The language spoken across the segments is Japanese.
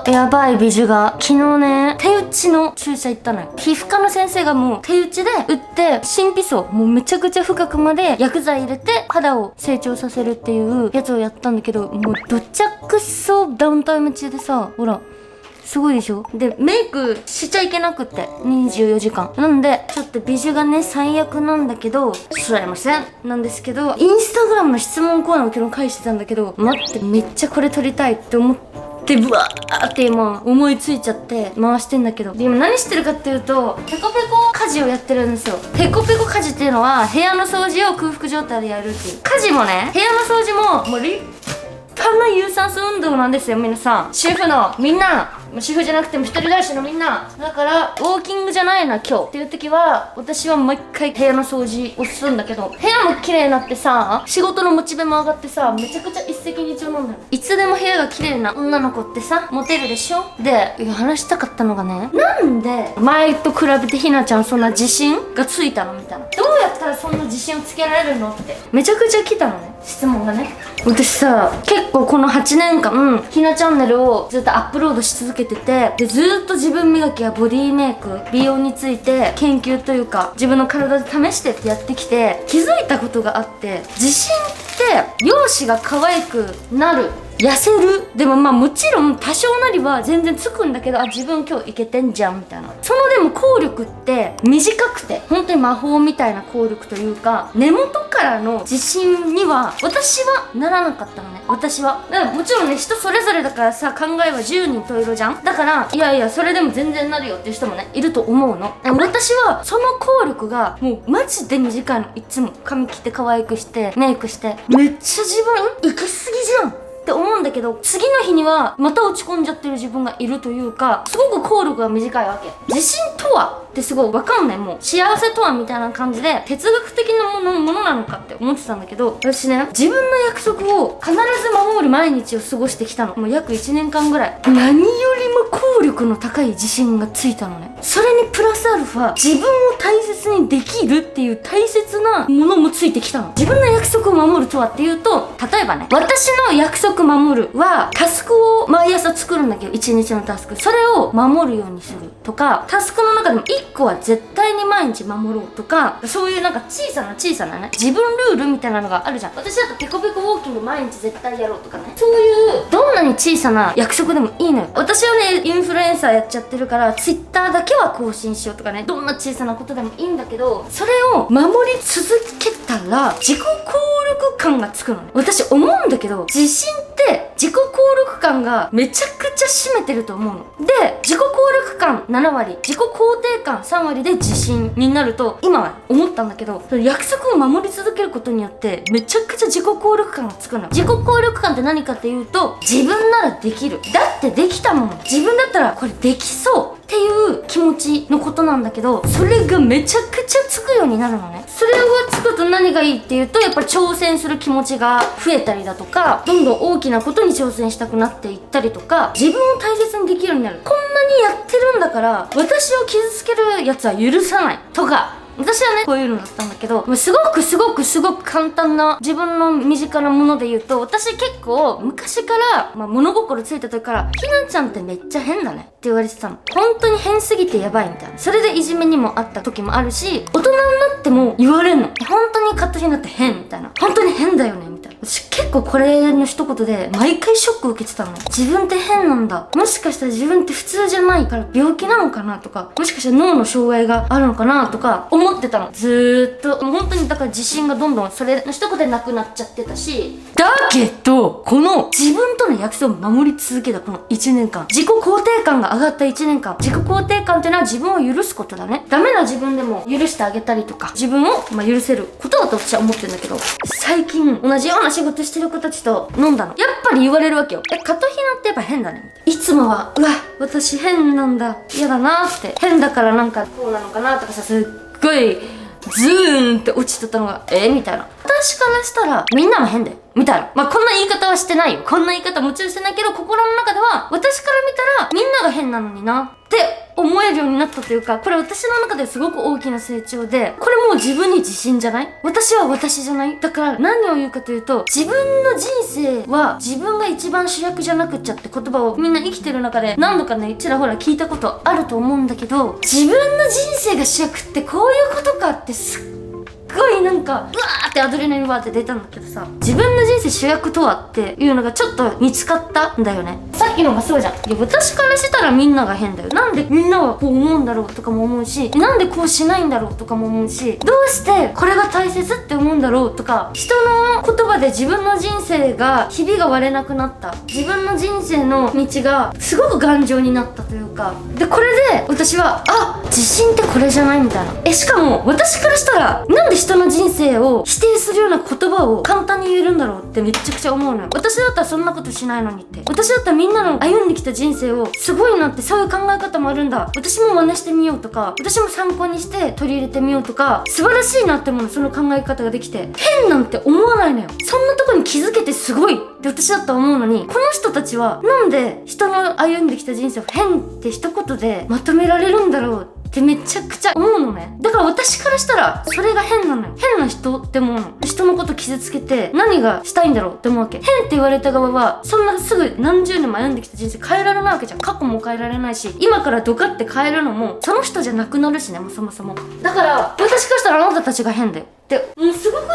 やばい美女が昨日ね、手打ちの注射行ったのよ。皮膚科の先生がもう手打ちで打って神秘層もうめちゃくちゃ深くまで薬剤入れて肌を成長させるっていうやつをやったんだけど、もうどちゃくそダウンタイム中でさ、ほらすごいでしょ。でメイクしちゃいけなくって24時間なんで、ちょっと美女がね最悪なんだけど、すられませんなんですけど、インスタグラムの質問コーナーを昨日返してたんだけど、待ってめっちゃこれ撮りたいって思ってブワーって今思いついちゃって回してんだけど、で今何してるかっていうと、ペコペコ家事をやってるんですよ。ペコペコ家事っていうのは部屋の掃除を空腹状態でやるっていう。家事もね、部屋の掃除ももう立派な有酸素運動なんですよ皆さん。主婦のみんな、主婦じゃなくても一人暮らしのみんなだから、ウォーキングじゃないな今日っていう時は私は毎回部屋の掃除をするんだけど、部屋も綺麗になってさ、仕事のモチベも上がってさ、めちゃくちゃ一石二鳥なんだよ。いつでも部屋が綺麗な女の子ってさモテるでしょ。で話したかったのがね、なんで前と比べてひなちゃんそんな自信がついたのみたいな、どうやったらそんな自信をつけられるのってめちゃくちゃ来たのね、質問がね。私さ結構この8年間ひなチャンネルをずっとアップロードし続けてて、でずっと自分磨きやボディメイク美容について研究というか自分の体で試してってやってきて気づいたことがあって、自信って容姿が可愛くなる、痩せる、でもまあもちろん多少なりは全然つくんだけど、あ自分今日いけてんじゃんみたいな、そのでも効力って短くて本当に魔法みたいな効力というか、根元からの自信には私はならなかったのね。私はだからもちろんね、人それぞれだからさ、考えは十人十色じゃん。だからいやいやそれでも全然なるよっていう人もねいると思うの。私はその効力がもうマジで短いの。いつも髪切って可愛くしてメイクしてめっちゃ自分行き過ぎじゃんって思うんだけど、次の日にはまた落ち込んじゃってる自分がいるというか、すごく効力が短いわけ。自信とはってすごい分かんない。もう幸せとはみたいな感じで哲学的なものなのかって思ってたんだけど、私ね自分の約束を必ず守る毎日を過ごしてきたの。もう約1年間ぐらい。何よりも効力の高い自信がついたのね。それにプラスアルファ自分を大切にできるっていう大切なものもついてきたの。自分の約束を守るとはっていうと、例えばね、私の約束守るはタスクを毎朝作るんだけど、1日のタスクそれを守るようにするとか、タスクの中でも1個は絶対に毎日守ろうとか、そういうなんか小さなね自分ルールみたいなのがあるじゃん。私だとペコペコウォーキング毎日絶対やろうとかね、そういうどんなに小さな約束でもいいのよ。私はねインフルエンサーやっちゃってるから Twitter だけは更新しようとかね、どんな小さなことでもいいんだけど、それを守り続けたら自己効力感がつくのね。私思うんだけど、自信って自己効力感がめちゃくちゃ占めてると思うので、自己効力感7割自己肯定感3割で自信になると今は思ったんだけど、約束を守り続けることによってめちゃくちゃ自己効力感がつくの。自己効力感って何かっていうと、自分ならできる、だってできたもん、自分だったらこれできそうっていう気持ちのことなんだけど、それがめちゃくちゃつくようになるのね。それがつくと何がいいっていうと、やっぱり挑戦する気持ちが増えたりだとか、どんどん大きなことに挑戦したくなっていったりとか、自分を大切にできるようになる。こんなにやってるんだから私を傷つけるやつは許さないとか、私はねこういうのだったんだけど、すごく簡単な自分の身近なもので言うと、私結構昔から、物心ついた時からひなちゃんってめっちゃ変だねって言われてたの。本当に変すぎてやばいみたいな。それでいじめにもあった時もあるし、大人になっても言われんの。本当にカットひなって変みたいな、本当に変だよねみたいな。私結構これの一言で毎回ショック受けてたの。自分って変なんだ、もしかしたら自分って普通じゃないから病気なのかなとか、もしかしたら脳の障害があるのかなとか思ってたの、ずーっと。もう本当にだから自信がどんどんそれの一言でなくなっちゃってたし、だけどこの自分との約束を守り続けたこの1年間、自己肯定感が上がった1年間。自己肯定感っていうのは自分を許すことだね。ダメな自分でも許してあげたりとか、自分を許せることだと私は思ってるんだけど、最近同じような仕事してる子たちと飲んだの。やっぱり言われるわけよ。カトヒナってやっぱ変だねみたいな。いつもはうわ私変なんだ、嫌だなって、変だからなんかこうなのかなとかさ、すっごいズーンって落ちてたのがみたいな。私からしたらみんなも変だよみたいな。こんな言い方はしてないよ。こんな言い方もちろんしてないけど、心の中では私から見たらみんなが変なのになって思えるようになったというか、これ私の中ですごく大きな成長で、これもう自分に自信じゃない？私は私じゃない？だから何を言うかというと、自分の人生は自分が一番主役じゃなくっちゃって言葉をみんな生きてる中で何度かね、ちらほら聞いたことあると思うんだけど、自分の人生が主役ってこういうことかってすっごいなんかうわーってアドレナリンバーって出たんだけどさ、自分の人生主役とはっていうのがちょっと見つかったんだよね。さっきのがそうじゃん。いや私からしたらみんなが変だよ。なんでみんなはこう思うんだろうとかも思うし、なんでこうしないんだろうとかも思うし、どうしてこれが大切って思うんだろうとか、人の言葉で自分の人生がひびが割れなくなった、自分の人生の道がすごく頑丈になったというか、でこれで私は自信ってこれじゃないみたいな。しかも私からしたらなんで人の人生を否定するような言葉を簡単に言えるんだろうってめちゃくちゃ思うのよ。私だったらそんなことしないのにって。私だったらみんなの歩んできた人生をすごいなって、そういう考え方もあるんだ、私も真似してみようとか、私も参考にして取り入れてみようとか、素晴らしいなって思うの。その考え方ができて変なんて思わないのよ。そんなとこに気づけてすごいって私だったら思うのに、この人たちはなんで人の歩んできた人生を変って一言でまとめられるんだろうってめちゃくちゃ思うのね。だから私からしたらそれが変なのよ。変な人って思うの。人のこと傷つけて何がしたいんだろうって思うわけ。変って言われた側はそんなすぐ何十年も歩んできた人生変えられないわけじゃん。過去も変えられないし、今からドカって変えるのもその人じゃなくなるしね、もうそもそも。だから私からしたらあなたたちが変だよってもうすごくね、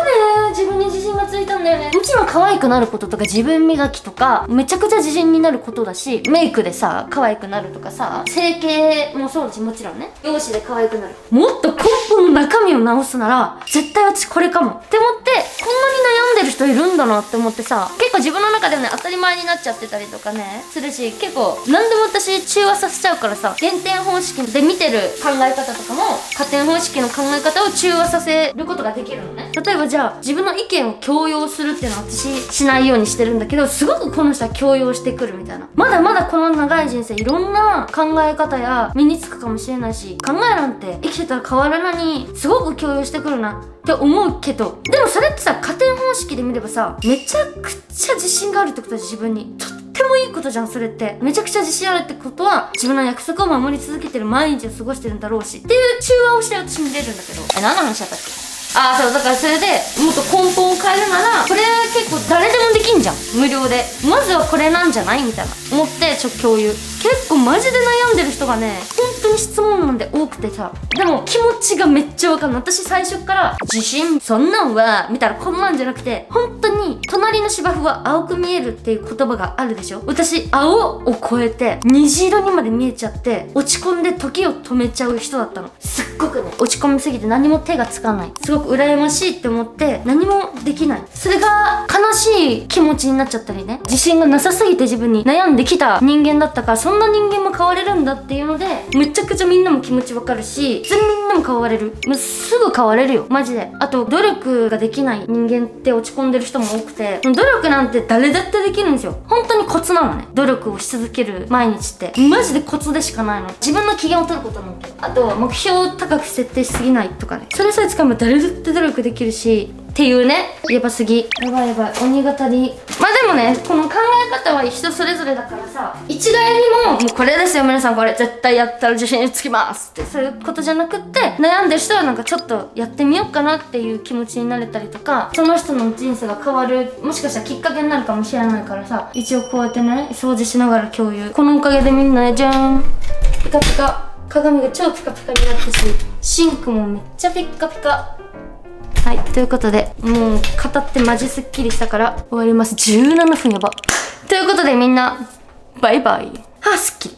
自分に自信がついたんだよね。もちろん可愛くなることとか自分磨きとかめちゃくちゃ自信になることだし、メイクでさ可愛くなるとかさ、整形もそうだし、もちろんね容姿で可愛くなる。もっと根本の中身を直すなら絶対私これかもって思って、こんなに悩んでる人いるんだなって思ってさ、結構自分の中でね当たり前になっちゃってたりとかねするし、結構何でも私中和させちゃうからさ、減点方式で見てる考え方とかも加点方式の考え方を中和させることができるのね。例えばじゃあ自分の意見を強要するっていうのは私しないようにしてるんだけど、すごくこの人は強要してくるみたいな。まだまだこの長い人生いろんな考え方や身につくかもしれないし、考えなんて生きてたら変わらないにすごく強要してくるなって思うけど、でもそれってさ加点方式で見ればさ、めちゃくちゃ自信があるってことだし、自分にとってもいいことじゃん。それってめちゃくちゃ自信あるってことは自分の約束を守り続けてる毎日を過ごしてるんだろうしっていう中和をして私見れるんだけど、何の話だったっけ。そうだからそれでもっと根本を変えるならこれ結構誰でもできんじゃん、無料で。まずはこれなんじゃないみたいな思って共有。結構マジで悩んでる人がね本当に質問なんで多くてさ、でも気持ちがめっちゃわかんない。私最初から自信そんなんはみたいな、こんなんじゃなくて、本当に隣の芝生は青く見えるっていう言葉があるでしょ。私青を超えて虹色にまで見えちゃって落ち込んで時を止めちゃう人だったの。すっごくね落ち込みすぎて何も手がつかない、すごく羨ましいって思って何もできない。それが悲しい気持ちになっちゃったりね、自信がなさすぎて自分に悩んできた人間だったから、そんな人間も変われるんだっていうのでめちゃくちゃみんなも気持ちわかるし、全然みんなも変われる。もうすぐ変われるよマジで。あと努力ができない人間って落ち込んでる人も多くて、努力なんて誰だってできるんですよ。本当にコツなのね、努力をし続ける毎日ってマジでコツでしかないの。自分の機嫌を取ることなんだけど、あと目標を高く設定しすぎないとかね、それさえつかめば誰だって努力できるしっていうね。やばすぎ、やばいやばい、鬼語り。まあでもね、この考え方は人それぞれだからさ、一概にもうこれですよ皆さん、これ絶対やったら自信つきますってそういうことじゃなくって、悩んでる人はなんかちょっとやってみようかなっていう気持ちになれたりとか、その人の人生が変わるもしかしたらきっかけになるかもしれないからさ、一応こうやってね掃除しながら共有。このおかげでみんなね、じゃーん、ピカピカ、鏡が超ピカピカになったし、シンクもめっちゃピッカピカ。はい、ということでもう語ってマジすっきりしたから終わります。17分やば。ということでみんなバイバイ。はあ、すっきり。